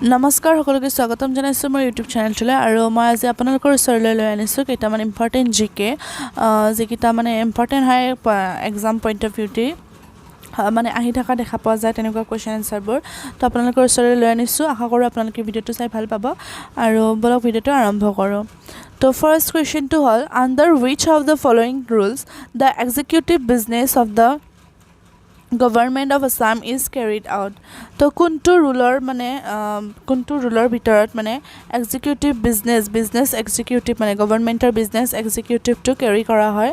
নমস্কাৰ সকলোকে স্বাগতম জনাইছো মোৰ ইউটিউব চেনেলটোলৈ আৰু মই আজি আপোনালোকৰ ওচৰলৈ লৈ আনিছো কেইটামান ইম্পৰ্টেণ্ট জিকে যিকেইটা মানে ইম্পৰ্টেণ্ট হয় এক্সাম পইণ্ট অফ ভিউটি মানে আহি থকা দেখা পোৱা যায় তেনেকুৱা কুৱেশ্যন এনচাৰবোৰ তো আপোনালোকৰ ওচৰলৈ লৈ আনিছো আশা কৰোঁ আপোনালোকে ভিডিঅ'টো চাই ভাল পাব আৰু বলক ভিডিঅ'টো আৰম্ভ কৰোঁ তো ফাৰ্ষ্ট কুৱেশ্যনটো হ'ল under which of the following rules the executive business of the Government of Assam is carried out. তো কোনটো ৰুলৰ ভিতৰত মানে এক্সিকিউটিভ বিজনেছ এক্সিকিউটিভ মানে গভৰ্ণমেণ্টৰ বিজনেছ এক্সিকিউটিভটো কেৰি কৰা হয়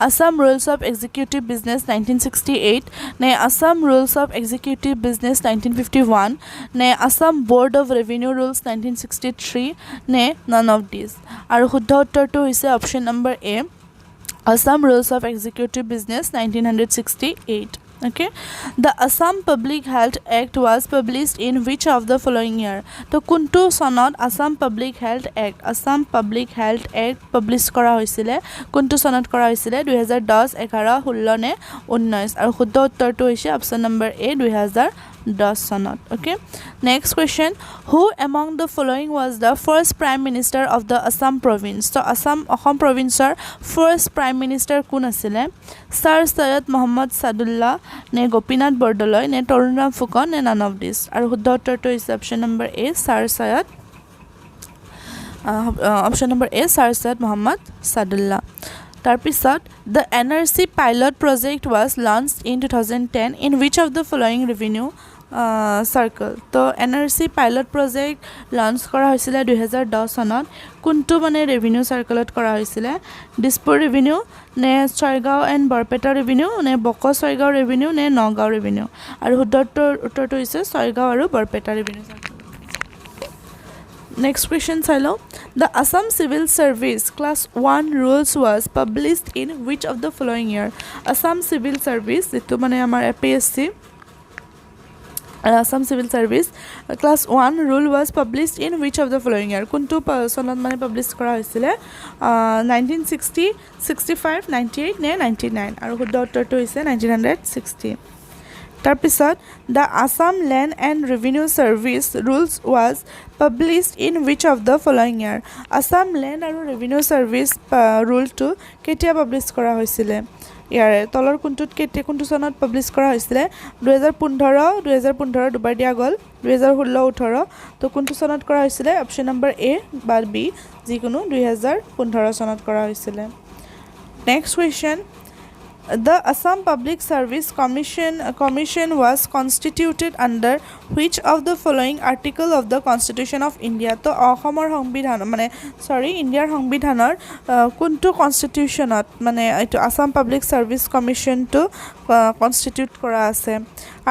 Assam rules of executive business 1968 নে Assam rules of executive business 1951 নে Assam board of revenue rules 1963 নে নন অফ দিছ আৰু শুদ্ধ উত্তৰটো হৈছে option number A Assam rules of executive business 1968 Okay, the Assam Public Health Act was published in which of the following year? To kuntu sonot Assam Public Health Act publish kora hoisile kuntu sonot kora hoisile 2010 11 16 ne 19 aru shuddho uttor to hoise option number A 2010 sonot. Okay, next question, who among the following was the first prime minister of the Assam province? So Assam province first prime minister kun asile Sir Syed Mohammad Sadullah ne Gopinath Bordoloi ne Torunram Phukon ne none of this aru shuddho uttor to is option number A Sir Syed Mohammad Sadullah. Tarpisot, the NRC pilot project was launched in 2010 in which of the following revenue circle? So NRC pilot project launch kora hoisile 2010 sonot kuntu mane revenue circle kora hoisile Dispur revenue ne Soigao and Borpeta revenue ne Boko Soigao revenue ne Nogao revenue aru huddho uttor to is Soigao aru Borpeta revenue circle. Next question silo, the Assam Civil Service Class 1 rules was published in which of the following year? Assam Civil Service itu mane amar APSC Assam Civil Service Class 1 rule was published in which of the following year? Kuntu sonot mane publish kora hoisile 1960 65 98 ne 99 aru shuddho uttor to hoise 1960. Tarpisot, the Assam Land and Revenue Service rules was published in which of the following year? Assam Land and Revenue Service rule to ketia publish kora hoisile ইয়াৰে তলৰ কোনটোত কেতিয়া কোনটো সনত publish কৰা হৈছিল 2015 দুবাৰ দিয়া গল 2016 18 তো কোনটো সনত কৰা হৈছিল অপচন নম্বৰ এ বা বি যিকোনো 2015 সনত কৰা হৈছিল next question The Assam Public Service Commission was constituted under which of the following article of the Constitution of India? To Assamor সংবিধান মানে Indiar সংবিধানৰ কোনটো constitutionত মানে এটো Assam Public Service Commission to constitute কৰা আছে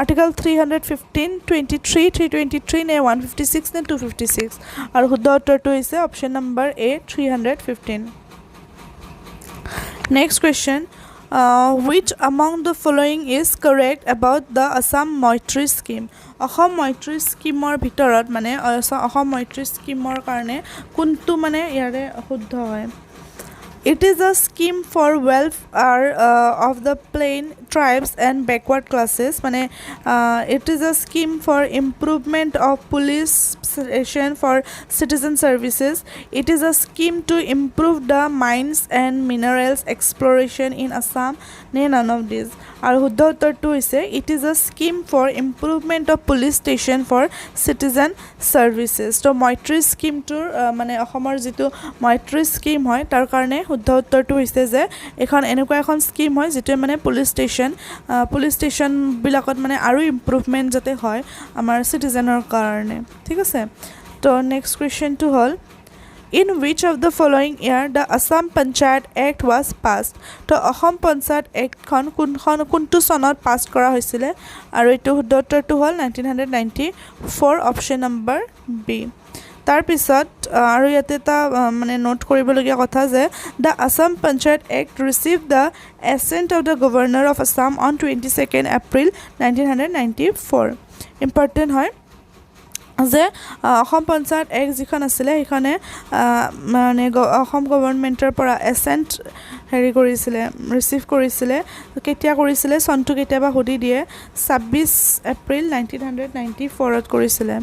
Article 315 23 323 নে 156 নে 256 আৰু শুদ্ধ উত্তৰটো হৈছে option number A 315 Next question, which among the following is correct about the Assam Moisture Scheme? Assam Moisture Scheme or ভিতৰত মানে Assam Moisture Scheme or কাৰণে কোনটো মানে ইয়াৰে শুদ্ধ হয় It is a scheme for welfare of the plain tribes and backward classes. Mane, it is a scheme for improvement of police station for citizen services. It is a scheme to improve the mines and minerals exploration in Assam. None of these. Aru huddho uttor to hoise it is a scheme for improvement of police station for citizen services. So Moisture scheme to mane Assamor jitu Moisture scheme hoy tar karone শুদ্ধ উত্তৰটো হৈছে যে এখন এনেকুৱা এখন scheme হয় যেটো মানে পুলিশ ষ্টেচন বিলাকত মানে আৰু ইমপ্ৰুভমেন্ট যাতে হয় আমাৰ সিটিজেনৰ কাৰণে ঠিক আছে তো নেক্সট কোৱেশ্চনটো হ'ল In which of the following year the Assam Panchayat Act was passed? To Assam Panchayat Act kuntu sonot pass kora hoisile aru etu শুদ্ধ উত্তৰটো হ'ল 1994 option number B. তাৰ পিছত আৰু ইয়াতে তা মানে নোট কৰিবলগীয়া কথা যে the Assam Panchayat Act received the assent of the Governor of Assam on 22nd April 1994 important হয় যে অসম পঞ্চায়ত এক যিখন আছিলে সেইখনে মানে অসম গভৰ্ণমেণ্টৰ পৰা এসেন্ট হেৰি কৰিছিলে ৰিসিভ কৰিছিলে কেতিয়া কৰিছিলে সনটো কেতিয়াবা হদি দিয়ে 26 এপ্ৰিল 1994 ত কৰিছিলে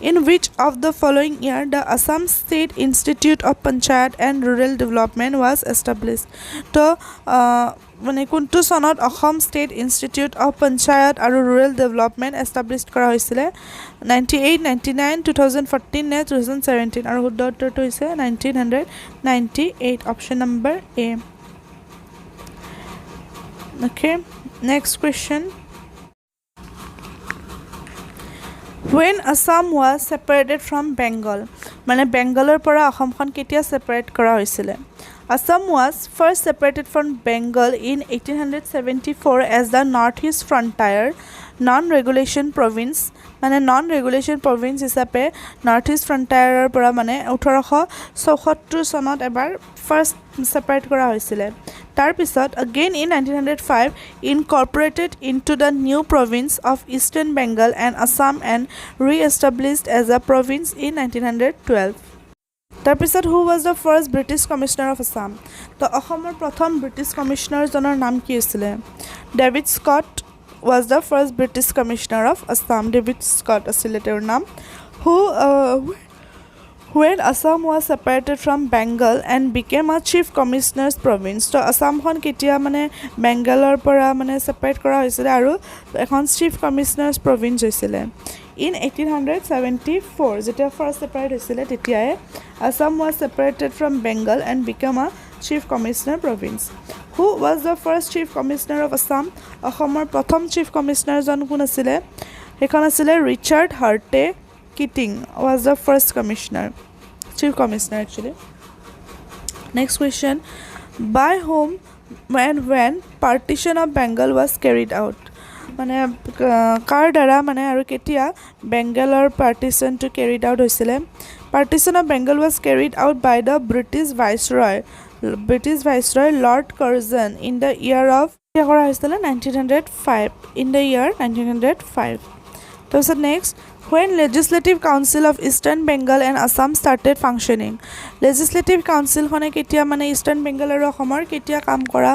In which of the following year the Assam State Institute of Panchayat and Rural Development was established? তো মানে কোনটো চনত Assam state institute of panchayat আৰু ৰুৰেল ডেভেলপমেণ্ট এষ্টাব্লিছ কৰা হৈছিলে 98 99 2014 নে 2017 আৰু শুদ্ধ উত্তৰটো হৈছে 1998 option number A okay next question when Assam was separated from Bengal মানে বেংগলৰ পৰা অসমখন কেতিয়া সেপাৰেট কৰা হৈছিল Assam was first separated from Bengal in 1874 as the Northeast Frontier non-regulation province মানে non-regulation province হিচাপে Northeast Frontier পৰা মানে 1874 চনত এবাৰ first separate কৰা হৈছিল তাৰ পিছত again in 1905 incorporated into the new province of Eastern Bengal and Assam and re-established as a province in 1912 তাৰপিছত who was the first British Commissioner of Assam তো অসমৰ প্ৰথম ব্ৰিটিছ কমিশনাৰজনৰ নাম কি আছিল David Scott was the first British Commissioner of Assam David Scott আছিল তেওঁৰ নাম who when Assam was separated from Bengal and became a chief commissioner's province তো আসামখন কেতিয়া মানে বেংগলৰ পৰা মানে সেপাৰেট কৰা হৈছিল আৰু এখন chief commissioner's province হৈছিল in 1874 যেতিয়া first separate হৈছিল তেতিয়াই Assam was separated from Bengal and became a chief commissioner province who was the first chief commissioner of Assam অসমৰ প্ৰথম chief commissioner জন কোন আছিল হেখন আছিল Richard Harte Keatinge was the first chief commissioner actually next question by whom and when partition of Bengal was carried out মানে কাৰ দ্বাৰা মানে আৰু কেতিয়া বেংগলৰ partitionটো carried out হৈছিল partition of Bengal was carried out by the British Viceroy Lord Curzon in the year of কৰা হৈছিল 1905 in the year 1905 তাৰপিছত next when Legislative Council of Eastern Bengal and Assam started functioning Legislative Council খনে কেতিয়া মানে Eastern Bengal আৰু অসমৰ কেতিয়া কাম কৰা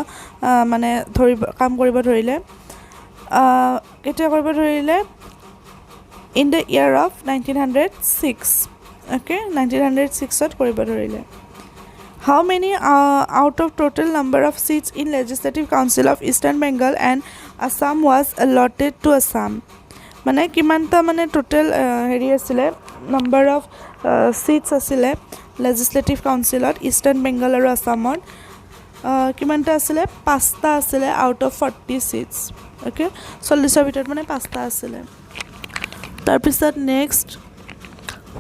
মানে কাম কৰিব ধৰিলে কেতিয়া কৰিব ধৰিলে in the year of 1906 okay 1906 ত কৰিব ধৰিলে How many out of total number of seats in Legislative Council of Eastern Bengal and Assam was allotted to Assam? মানে কিমানটা মানে টোটাল হেৰি আছিল নাম্বাৰ অফ সিটস আছিল Legislative Council of Eastern Bengal আৰু আসামত কিমানটা আছিল পাঁচটা আছিল আউট অফ 40 সিটস ওকে 40 ভিতৰত মানে পাঁচটা আছিল তাৰপিছত next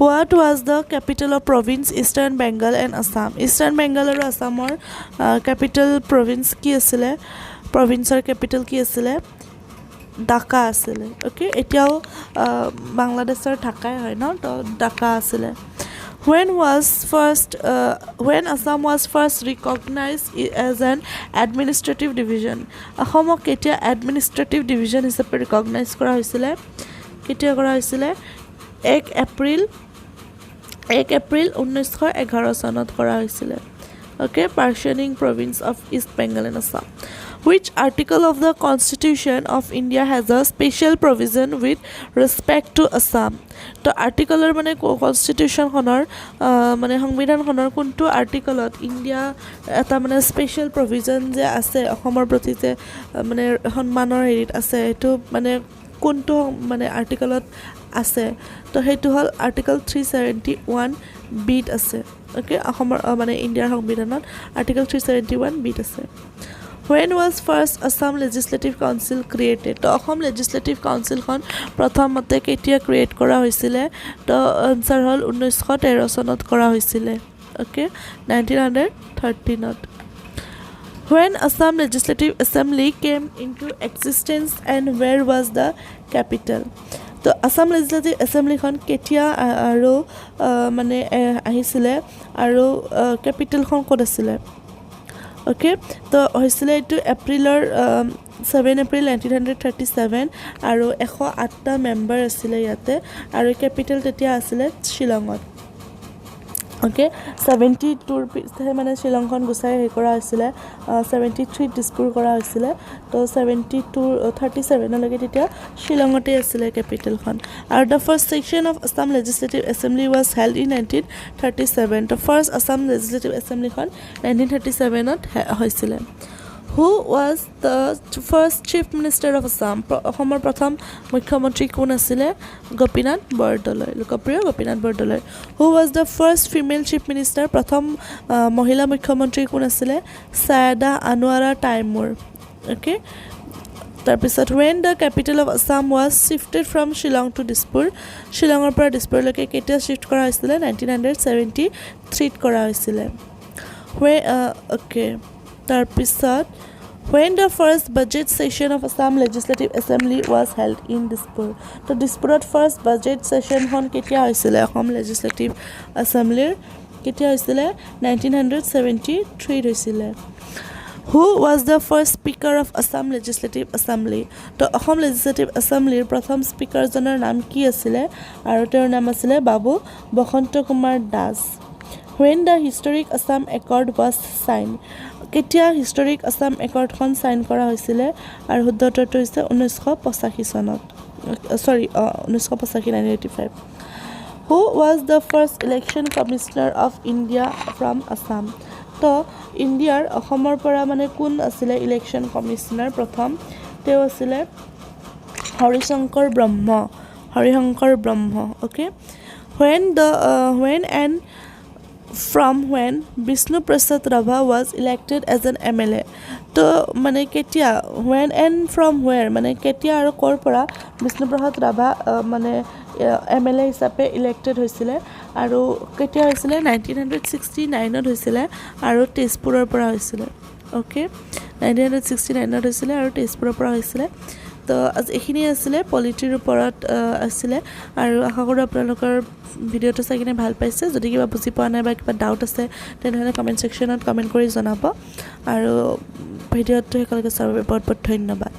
What was the capital of province Eastern Bengal and Assam? Eastern Bengal আৰু আসামৰ capital province কি আছিল provinceৰ capital কি আছিল ঢাকা আছিল ওকে এতিয়াও বাংলাদেশৰ ঢাকাই হয় ন তো ঢাকা আছিল when Assam was first recognized as an administrative division অসমক কেতিয়া administrative division হিচাপে recognize কৰা হৈছিল কেতিয়া কৰা হৈছিল 1 এপ্ৰিল 1911 চনত কৰা হৈছিল okay partitioning province of East Bengal and Assam Which article of the Constitution of India has a special provision with respect to Assam? তো আৰ্টিকলৰ মানে কনষ্টিটিউশ্যন খনৰ মানে সংবিধান খনৰ কোনটো আৰ্টিকলত ইণ্ডিয়া এটা মানে স্পেশাল প্ৰভিজন যে আছে অসমৰ প্ৰতি যে মানে সন্মানৰ হেৰিত আছে এটো মানে কোনটো মানে আৰ্টিকলত আছে তো হেতু হল আৰ্টিকল 371 বিট আছে ওকে অসমৰ মানে ইণ্ডিয়াৰ সংবিধানত আৰ্টিকল 371 বিট আছে When was first Assam Legislative Council created? তো অসম Legislative Council খন প্ৰথমতে কেতিয়া ক্ৰিয়েট কৰা হৈছিল তো আনসাৰ হল 1913 চনত কৰা হৈছিল okay 1913 to When Assam Legislative Assembly came into existence and where was the capital? তো Assam Legislative Assembly খন কেতিয়া আৰু মানে আহিছিল আৰু ক্যাপিটাল খন ক'ত আছিল Okay, তো হৈছিলে এটো এপ্ৰিলৰ 7 এপ্ৰিল 1937 আৰু 108টা মেম্বাৰ আছিল ইয়াতে আৰু ক্যাপিটাল তেতিয়া আছিল শিলঙত অ'কে 72 পিছতহে মানে শ্বিলংখন গুচাই হেৰি কৰা হৈছিলে 73 দিছপুৰ কৰা হৈছিলে তো 37লৈকে তেতিয়া শ্বিলঙতে আছিলে কেপিটেলখন আৰু the first session of Assam legislative assembly was held in 1937 তো ফাৰ্ষ্ট আছাম লেজিছলেটিভ এছেম্বলিখন 1937ত হৈছিলে who was the first chief minister of Assam অসমৰ প্ৰথম মুখ্যমন্ত্ৰী কোন আছিলে গোপীনাথ বৰদলৈ লোকপ্ৰিয় Gopinath Bordoloi who was the first female chief minister প্ৰথম মহিলা মুখ্যমন্ত্ৰী কোন আছিলে ছায়েদা আনোৱাৰা টাইমুৰ অ'কে তাৰপিছত when the capital of Assam was shifted from Shillong to Dispur শ্বিলঙৰ পৰা দিছপুৰলৈকে কেতিয়া শিফ্ট কৰা হৈছিলে 1973 কৰা হৈছিলে okay তাৰপিছত when the first budget session of Assam Legislative Assembly was held in Dispur তো দিছপুৰত ফাৰ্ষ্ট বাজেট ছেশ্যনখন কেতিয়া হৈছিলে অসম লেজিছলেটিভ এছেম্বলিৰ কেতিয়া হৈছিলে 1973 হৈছিলে Who was the first speaker of Assam Legislative Assembly তো অসম লেজিছলেটিভ এছেম্বলিৰ প্ৰথম স্পীকাৰজনৰ নাম কি আছিলে আৰু তেওঁৰ নাম আছিলে Babu Basanta Kumar Das when the historic Assam Accord was signed কেতিয়া হিষ্টৰিক আছাম একৰ্ডখন চাইন কৰা হৈছিলে আৰু শুদ্ধ উত্তৰটো হৈছে 1985 চনত 1985 Who was the first election commissioner of India from Assam তো ইণ্ডিয়াৰ অসমৰ পৰা মানে কোন আছিলে ইলেকশ্যন কমিশনাৰ প্ৰথম তেওঁ আছিলে হৰিশংকৰ ব্ৰহ্ম okay when and from when Vishnu Prasad Rabha was elected as an MLA তো মানে কেতিয়া when and from where মানে কেতিয়া আৰু ক'ৰ পৰা বিষ্ণু প্ৰসাদ ৰাভা মানে MLA হিচাপে ইলেক্টেড হৈছিলে আৰু কেতিয়া হৈছিলে 1969ত হৈছিলে আৰু তেজপুৰৰ পৰা হৈছিলে অ'কে 1969ত হৈছিলে আৰু তেজপুৰৰ পৰা হৈছিলে তো এইখিনি আছিলে পলিটিৰ ওপৰত আছিলে আৰু আশা কৰোঁ আপোনালোকৰ ভিডিঅ'টো চাই কিনে ভাল পাইছে যদি কিবা বুজি পোৱা নাই বা কিবা ডাউট আছে তেনেহ'লে কমেণ্ট ছেকশ্যনত কমেণ্ট কৰি জনাব আৰু ভিডিঅ'টো একেলগে চাবৰ বাবে বহুত বহুত ধন্যবাদ